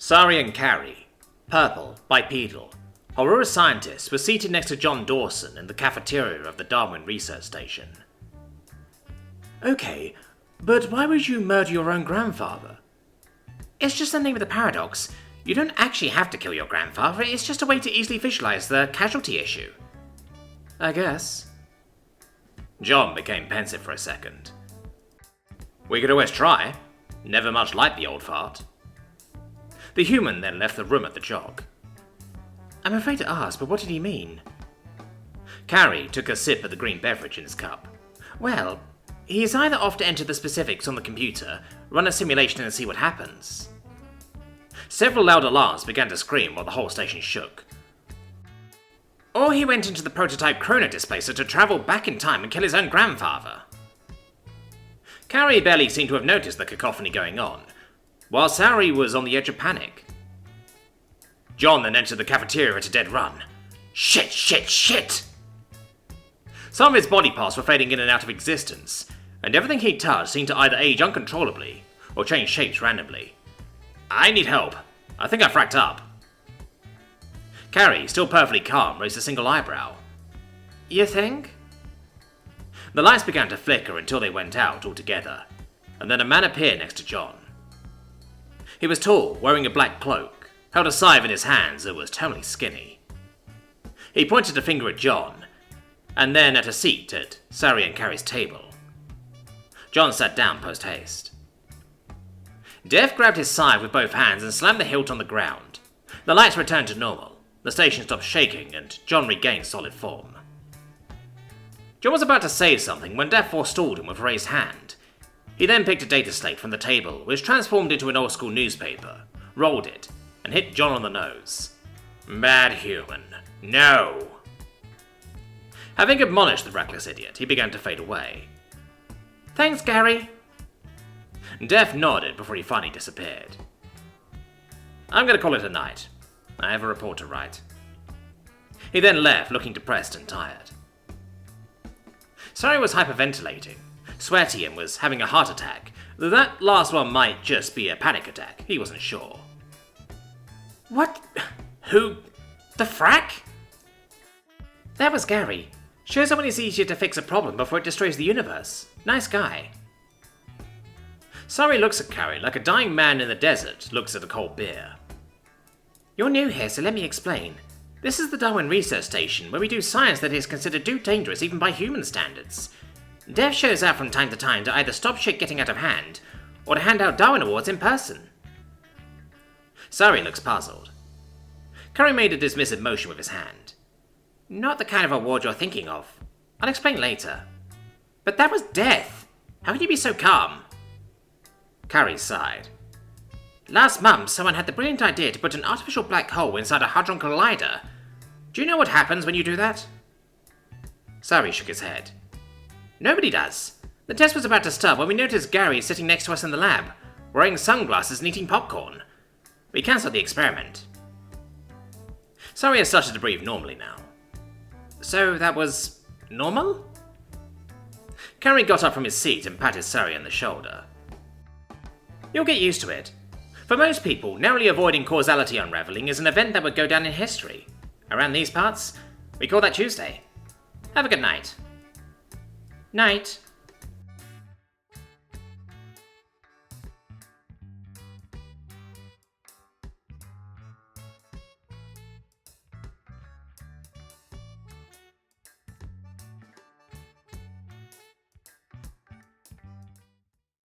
Sari and Carrie, purple, bipedal, Aurora scientists were seated next to John Dawson in the cafeteria of the Darwin Research Station. Okay, but why would you murder your own grandfather? It's just the name of the paradox. You don't actually have to kill your grandfather, it's just a way to easily visualize the casualty issue. I guess. John became pensive for a second. We could always try. Never much like the old fart. The human then left the room at the jog. I'm afraid to ask, but what did he mean? Carrie took a sip of the green beverage in his cup. Well, he is either off to enter the specifics on the computer, run a simulation and see what happens. Several loud alarms began to scream while the whole station shook. Or he went into the prototype chrono displacer to travel back in time and kill his own grandfather. Carrie barely seemed to have noticed the cacophony going on, while Sari was on the edge of panic. John then entered the cafeteria at a dead run. Shit, shit, shit! Some of his body parts were fading in and out of existence, and everything he touched seemed to either age uncontrollably or change shapes randomly. I need help. I think I fracked up. Carrie, still perfectly calm, raised a single eyebrow. You think? The lights began to flicker until they went out altogether, and then a man appeared next to John. He was tall, wearing a black cloak, held a scythe in his hands and was totally skinny. He pointed a finger at John, and then at a seat at Sari and Carrie's table. John sat down post-haste. Dev grabbed his scythe with both hands and slammed the hilt on the ground. The lights returned to normal, the station stopped shaking, and John regained solid form. John was about to say something when Dev forestalled him with a raised hand. He then picked a data slate from the table, which transformed into an old-school newspaper, rolled it, and hit John on the nose. Mad human. No! Having admonished the reckless idiot, he began to fade away. Thanks, Gary. Dev nodded before he finally disappeared. I'm going to call it a night. I have a report to write. He then left, looking depressed and tired. Sari was hyperventilating, sweaty, and was having a heart attack, though that last one might just be a panic attack. He wasn't sure. What? Who? The frack? That was Gary. Shows someone it's easier to fix a problem before it destroys the universe. Nice guy. Sari looks at Carrie like a dying man in the desert looks at a cold beer. You're new here, so let me explain. This is the Darwin Research Station, where we do science that is considered too dangerous even by human standards. Dev shows up from time to time to either stop shit getting out of hand, or to hand out Darwin Awards in person. Sari looks puzzled. Carrie made a dismissive motion with his hand. Not the kind of award you're thinking of. I'll explain later. But that was death. How can you be so calm? Carrie sighed. Last month, someone had the brilliant idea to put an artificial black hole inside a hadron collider. Do you know what happens when you do that? Sari shook his head. Nobody does. The test was about to start when we noticed Gary sitting next to us in the lab, wearing sunglasses and eating popcorn. We cancelled the experiment. Sari has started to breathe normally now. So that was normal? Carrie got up from his seat and patted Sari on the shoulder. You'll get used to it. For most people, narrowly avoiding causality unraveling is an event that would go down in history. Around these parts, we call that Tuesday. Have a good night. Night.